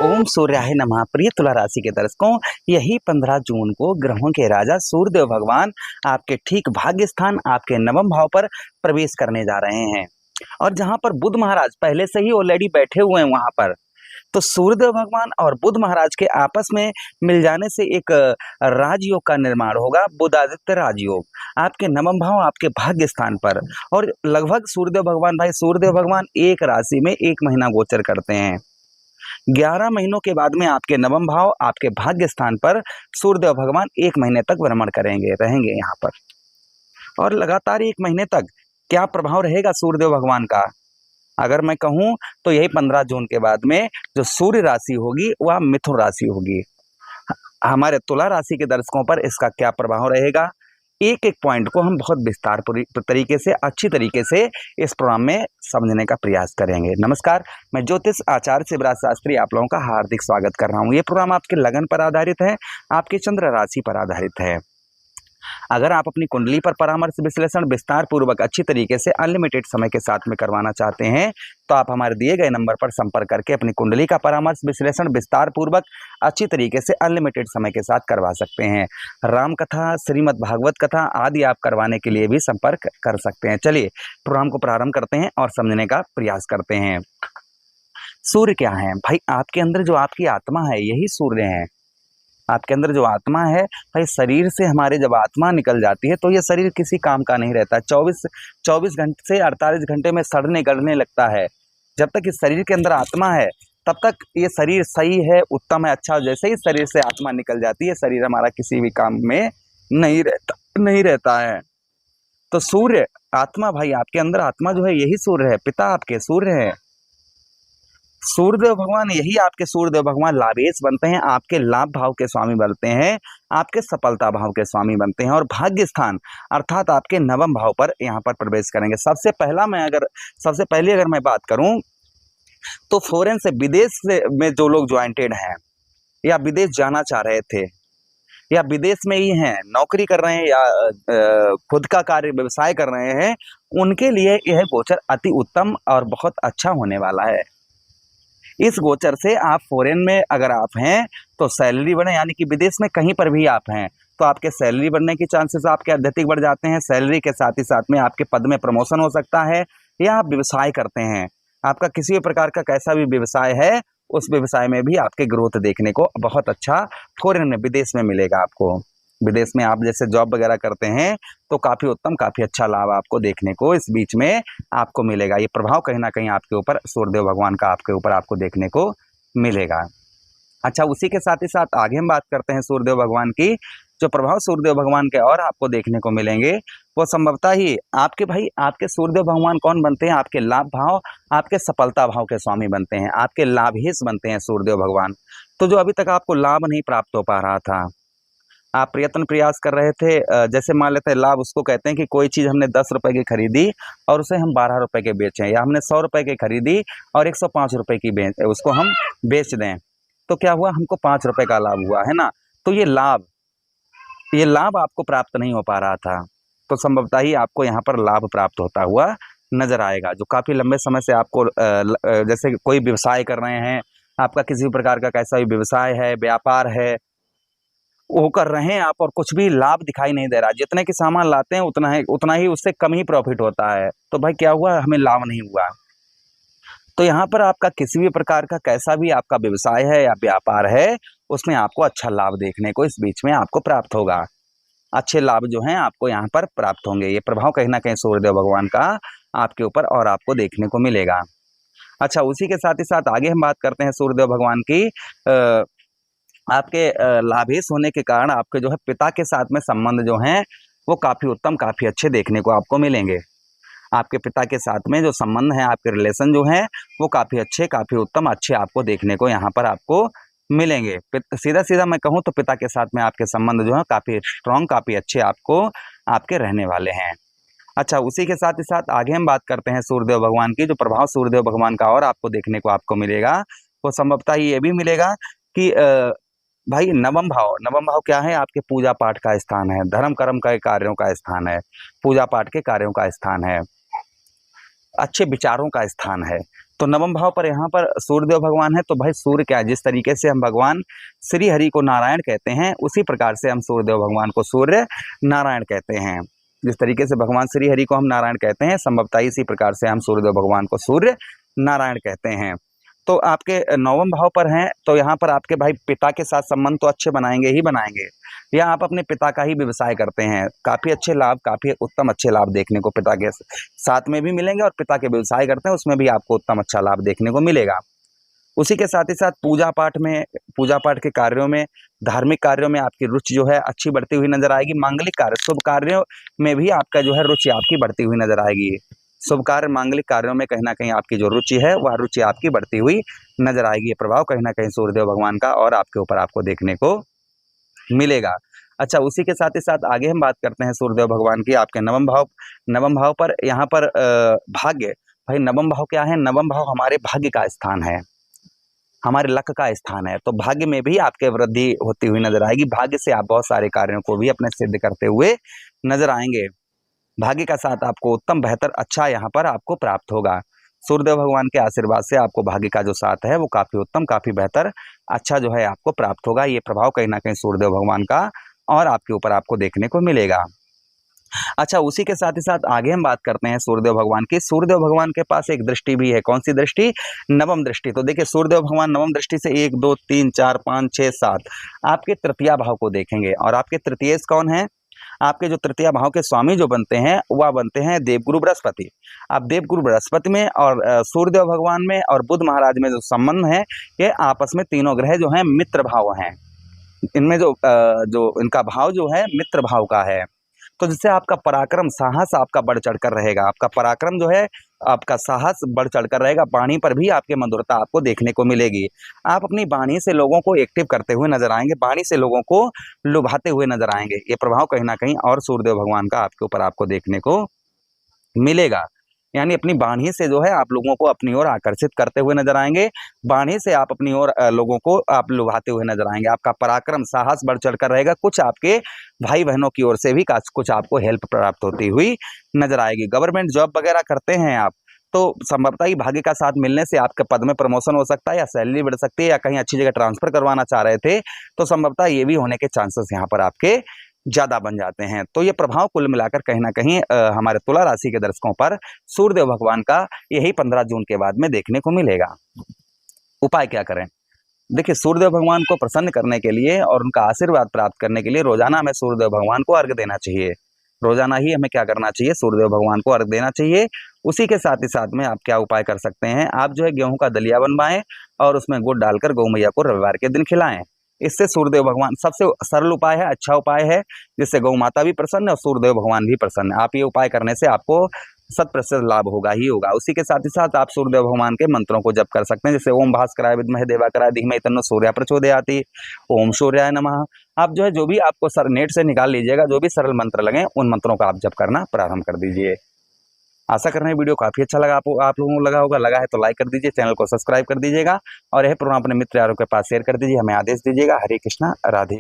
ओम सूर्याय नमः। प्रिय तुला राशि के दर्शकों, यही 15 जून को ग्रहों के राजा सूर्यदेव भगवान आपके ठीक भाग्य स्थान आपके नवम भाव पर प्रवेश करने जा रहे हैं। और जहां पर बुध महाराज पहले से ही ऑलरेडी बैठे हुए हैं वहां पर, तो सूर्यदेव भगवान और बुध महाराज के आपस में मिल जाने से एक राजयोग का निर्माण होगा। बुधादित्य राजयोग आपके नवम भाव आपके भाग्य स्थान पर। और लगभग सूर्यदेव भगवान एक राशि में एक महीना गोचर करते हैं। 11 महीनों के बाद में आपके नवम भाव आपके भाग्य स्थान पर सूर्यदेव भगवान एक महीने तक भ्रमण रहेंगे यहाँ पर। और लगातार एक महीने तक क्या प्रभाव रहेगा सूर्यदेव भगवान का, अगर मैं कहूं तो यही 15 जून के बाद में जो सूर्य राशि होगी वह मिथुन राशि होगी। हमारे तुला राशि के दर्शकों पर इसका क्या प्रभाव रहेगा, एक एक पॉइंट को हम बहुत विस्तार तरीके से अच्छी तरीके से इस प्रोग्राम में समझने का प्रयास करेंगे। नमस्कार, मैं ज्योतिष आचार्य शिवराज शास्त्री आप लोगों का हार्दिक स्वागत कर रहा हूं। ये प्रोग्राम आपके लगन पर आधारित है, आपकी चंद्र राशि पर आधारित है। अगर आप अपनी कुंडली पर परामर्श विश्लेषण विस्तार पूर्वक अच्छी तरीके से अनलिमिटेड समय के साथ में करवाना चाहते हैं तो आप हमारे दिए गए नंबर पर संपर्क करके अपनी कुंडली का परामर्श विश्लेषण विस्तार पूर्वक अच्छी तरीके से अनलिमिटेड समय के साथ करवा सकते हैं। राम कथा, श्रीमद् भागवत कथा आदि आप करवाने के लिए भी संपर्क कर सकते हैं। चलिए प्रोग्राम को प्रारंभ करते हैं और समझने का प्रयास करते हैं। सूर्य क्या है भाई, आपके अंदर जो आपकी आत्मा है यही सूर्य है। आपके अंदर जो आत्मा है भाई, शरीर से हमारे जब आत्मा निकल जाती है तो ये शरीर किसी काम का नहीं रहता। 24 घंटे से 48 घंटे में सड़ने गलने लगता है। जब तक इस शरीर के अंदर आत्मा है तब तक ये शरीर सही है, उत्तम है, अच्छा। जैसे ही शरीर से आत्मा निकल जाती है शरीर हमारा किसी भी काम में नहीं रहता है। तो सूर्य आत्मा भाई, आपके अंदर आत्मा जो है यही सूर्य है, पिता आपके सूर्य है। सूर्यदेव भगवान यही आपके सूर्यदेव भगवान लाभेश बनते हैं, आपके लाभ भाव के स्वामी बनते हैं, आपके सफलता भाव के स्वामी बनते हैं और भाग्य स्थान अर्थात आपके नवम भाव पर यहाँ पर प्रवेश करेंगे। सबसे पहले अगर मैं बात करूं तो फॉरेन से विदेश में जो लोग ज्वाइंटेड हैं या विदेश जाना चाह रहे थे या विदेश में ही हैं, नौकरी कर रहे हैं या खुद का कार्य व्यवसाय कर रहे हैं, उनके लिए यह गोचर अति उत्तम और बहुत अच्छा होने वाला है। इस गोचर से आप फॉरेन में अगर आप हैं तो सैलरी बढ़े, यानी कि विदेश में कहीं पर भी आप हैं तो आपके सैलरी बढ़ने की चांसेस आपके अत्यधिक बढ़ जाते हैं। सैलरी के साथ ही साथ में आपके पद में प्रमोशन हो सकता है। या आप व्यवसाय करते हैं, आपका किसी भी प्रकार का कैसा भी व्यवसाय है उस व्यवसाय में भी आपके ग्रोथ देखने को बहुत अच्छा फॉरेन में विदेश में मिलेगा। आपको विदेश में आप जैसे जॉब वगैरह करते हैं तो काफ़ी उत्तम काफ़ी अच्छा लाभ आपको देखने को इस बीच में आपको मिलेगा। ये प्रभाव कहीं ना कहीं आपके ऊपर सूर्यदेव भगवान का आपके ऊपर आपको देखने को मिलेगा। अच्छा, उसी के साथ ही साथ आगे हम बात करते हैं सूर्यदेव भगवान की। जो प्रभाव सूर्यदेव भगवान के और आपको देखने को मिलेंगे वो संभवतः ही आपके सूर्यदेव भगवान कौन बनते हैं, आपके लाभ भाव आपके सफलता भाव के स्वामी बनते हैं, आपके लाभेश बनते हैं सूर्यदेव भगवान। तो जो अभी तक आपको लाभ नहीं प्राप्त हो पा रहा था, आप प्रयास कर रहे थे, जैसे मान लेते हैं लाभ उसको कहते हैं कि कोई चीज़ हमने 10 रुपए की खरीदी और उसे हम 12 रुपए के बेचें, या हमने 100 रुपए की खरीदी और 105 रुपए की उसको हम बेच दें, तो क्या हुआ, हमको 5 रुपए का लाभ हुआ है ना। तो ये लाभ आपको प्राप्त नहीं हो पा रहा था, तो संभवतः ही आपको यहाँ पर लाभ प्राप्त होता हुआ नजर आएगा। जो काफ़ी लंबे समय से आपको जैसे कोई व्यवसाय कर रहे हैं, आपका किसी भी प्रकार का कैसा भी व्यवसाय है, व्यापार है, वो कर रहे हैं आप और कुछ भी लाभ दिखाई नहीं दे रहा। जितने के सामान लाते हैं उतना ही उससे कम ही प्रॉफिट होता है। तो भाई क्या हुआ, हमें लाभ नहीं हुआ। तो यहाँ पर आपका किसी भी प्रकार का कैसा भी आपका व्यवसाय है या व्यापार है उसमें आपको अच्छा लाभ देखने को इस बीच में आपको प्राप्त होगा। अच्छे लाभ जो हैं आपको यहाँ पर प्राप्त होंगे। ये प्रभाव कहीं ना कहीं सूर्यदेव भगवान का आपके ऊपर और आपको देखने को मिलेगा। अच्छा, उसी के साथ ही साथ आगे हम बात करते हैं सूर्यदेव भगवान की। आपके लाभेश होने के कारण आपके जो है पिता के साथ में संबंध जो हैं वो काफ़ी उत्तम काफ़ी अच्छे देखने को आपको मिलेंगे। आपके पिता के साथ में जो संबंध हैं, आपके रिलेशन जो हैं वो काफ़ी अच्छे काफ़ी उत्तम अच्छे आपको देखने को यहाँ पर आपको मिलेंगे। सीधा मैं कहूँ तो पिता के साथ में आपके संबंध जो है काफ़ी स्ट्रॉन्ग काफ़ी अच्छे आपके रहने वाले हैं। अच्छा, उसी के साथ ही साथ आगे हम बात करते हैं सूर्यदेव भगवान की। जो प्रभाव सूर्यदेव भगवान का और आपको देखने को आपको मिलेगा वो संभवतः ये भी मिलेगा कि भाई नवम भाव क्या है, आपके पूजा पाठ का स्थान है, धर्म कर्म के कार्यों का स्थान है, पूजा पाठ के कार्यों का स्थान है, अच्छे विचारों का स्थान है। तो नवम भाव पर यहाँ पर सूर्यदेव भगवान है, तो भाई सूर्य क्या है, जिस तरीके से हम भगवान श्री हरि को नारायण कहते हैं उसी प्रकार से हम सूर्यदेव भगवान को सूर्य नारायण कहते हैं। जिस तरीके से भगवान श्री हरि को हम नारायण कहते हैं, संभवतः इसी प्रकार से हम सूर्यदेव भगवान को सूर्य नारायण कहते हैं। तो आपके नवम भाव पर हैं, तो यहाँ पर आपके भाई पिता के साथ संबंध तो अच्छे बनाएंगे ही बनाएंगे, या आप अपने पिता का ही व्यवसाय करते हैं, काफ़ी अच्छे लाभ, काफ़ी उत्तम अच्छे लाभ देखने को पिता के साथ में भी मिलेंगे, और पिता के व्यवसाय करते हैं उसमें भी आपको उत्तम अच्छा लाभ देखने को मिलेगा। उसी के साथ ही साथ पूजा पाठ के कार्यों में, धार्मिक कार्यों में आपकी रुचि जो है अच्छी बढ़ती हुई नजर आएगी। मांगलिक कार्य, शुभ कार्यों में भी आपका जो है रुचि आपकी बढ़ती हुई नजर आएगी। शुभ कार्य, मांगलिक कार्यों में कहीं ना कहीं आपकी जो रुचि है वह रुचि आपकी बढ़ती हुई नजर आएगी। ये प्रभाव कहीं ना कहीं सूर्यदेव भगवान का और आपके ऊपर आपको देखने को मिलेगा। अच्छा, उसी के साथ ही साथ आगे हम बात करते हैं सूर्यदेव भगवान की आपके नवम भाव पर। यहाँ पर भाग्य, भाई नवम भाव क्या है, नवम भाव हमारे भाग्य का स्थान है, हमारे लक का स्थान है। तो भाग्य में भी आपके वृद्धि होती हुई नजर आएगी। भाग्य से आप बहुत सारे कार्यों को भी अपने सिद्ध करते हुए नजर आएंगे। भाग्य का साथ आपको उत्तम बेहतर अच्छा यहाँ पर आपको प्राप्त होगा। सूर्यदेव भगवान के आशीर्वाद से आपको भाग्य का जो साथ है वो काफ़ी उत्तम, काफ़ी बेहतर अच्छा जो है आपको प्राप्त होगा। ये प्रभाव कहीं ना कहीं सूर्यदेव भगवान का और आपके ऊपर आपको देखने को मिलेगा। अच्छा, उसी के साथ ही साथ आगे हम बात करते हैं सूर्यदेव भगवान की। सूर्यदेव भगवान के पास एक दृष्टि भी है, कौन सी दृष्टि, नवम दृष्टि। तो देखिए सूर्यदेव भगवान नवम दृष्टि से 1 2 3 4 5 6 7 आपके तृतीय भाव को देखेंगे। और आपके तृतीय कौन है, आपके जो तृतीय भाव के स्वामी जो बनते हैं वह बनते हैं देवगुरु बृहस्पति। आप देवगुरु बृहस्पति में और सूर्यदेव भगवान में और बुध महाराज में जो संबंध है, ये आपस में तीनों ग्रह जो हैं मित्र भाव हैं। इनमें जो इनका भाव जो है मित्र भाव का है, तो जिससे आपका पराक्रम साहस आपका बढ़ चढ़कर रहेगा। आपका पराक्रम जो है, आपका साहस बढ़ चढ़कर रहेगा। वाणी पर भी आपकी मधुरता आपको देखने को मिलेगी। आप अपनी वाणी से लोगों को एक्टिव करते हुए नजर आएंगे, वाणी से लोगों को लुभाते हुए नजर आएंगे। ये प्रभाव कहीं ना कहीं और सूर्यदेव भगवान का आपके ऊपर आपको देखने को मिलेगा। यानी अपनी वाणी से जो है आप लोगों को अपनी ओर आकर्षित करते हुए नजर आएंगे। वाणी से आप अपनी ओर लोगों को आप लुभाते हुए नजर आएंगे। आपका पराक्रम साहस बढ़ चढ़कर रहेगा। कुछ आपके भाई बहनों की ओर से भी कुछ आपको हेल्प प्राप्त होती हुई नजर आएगी। गवर्नमेंट जॉब वगैरह करते हैं आप, तो संभवतः ही भाग्य का साथ मिलने से आपके पद में प्रमोशन हो सकता है, या सैलरी बढ़ सकती है, या कहीं अच्छी जगह ट्रांसफर करवाना चाह रहे थे तो संभवतः ये भी होने के चांसेस यहाँ पर आपके ज़्यादा बन जाते हैं। तो ये प्रभाव कुल मिलाकर कहीं ना कहीं हमारे तुला राशि के दर्शकों पर सूर्यदेव भगवान का यही 15 जून के बाद में देखने को मिलेगा। उपाय क्या करें, देखिए सूर्यदेव भगवान को प्रसन्न करने के लिए और उनका आशीर्वाद प्राप्त करने के लिए रोजाना हमें सूर्यदेव भगवान को अर्घ्य देना चाहिए। रोजाना ही हमें क्या करना चाहिए, सूर्यदेव भगवान को अर्घ्य देना चाहिए। उसी के साथ ही साथ में आप क्या उपाय कर सकते हैं, आप जो है गेहूं का दलिया बनवाएं और उसमें गुड़ डालकर गौ मैया को रविवार के दिन खिलाएं। इससे सूर्यदेव भगवान, सबसे सरल उपाय है, अच्छा उपाय है, जिससे गौ माता भी प्रसन्न है और सूर्यदेव भगवान भी प्रसन्न है। आप ये उपाय करने से आपको 100% लाभ होगा ही होगा। उसी के साथ ही साथ आप सूर्यदेव भगवान के मंत्रों को जप कर सकते हैं, जैसे ओम भास्कराय विद्महे देवाकराय धीमहि तन्नो सूर्य प्रचोदयाति, ओम सूर्याय नमः। आप जो है जो भी आपको नेट से निकाल लीजिएगा, जो भी सरल मंत्र लगे उन मंत्रों का आप जप करना प्रारंभ कर दीजिए। आशा कर रहे हैं वीडियो काफ़ी अच्छा लगा आप लोगों को लगा होगा। लगा है तो लाइक कर दीजिए, चैनल को सब्सक्राइब कर दीजिएगा और यह प्रोग्राम अपने मित्र यारों के पास शेयर कर दीजिए। हमें आदेश दीजिएगा। हरे कृष्णा, राधे।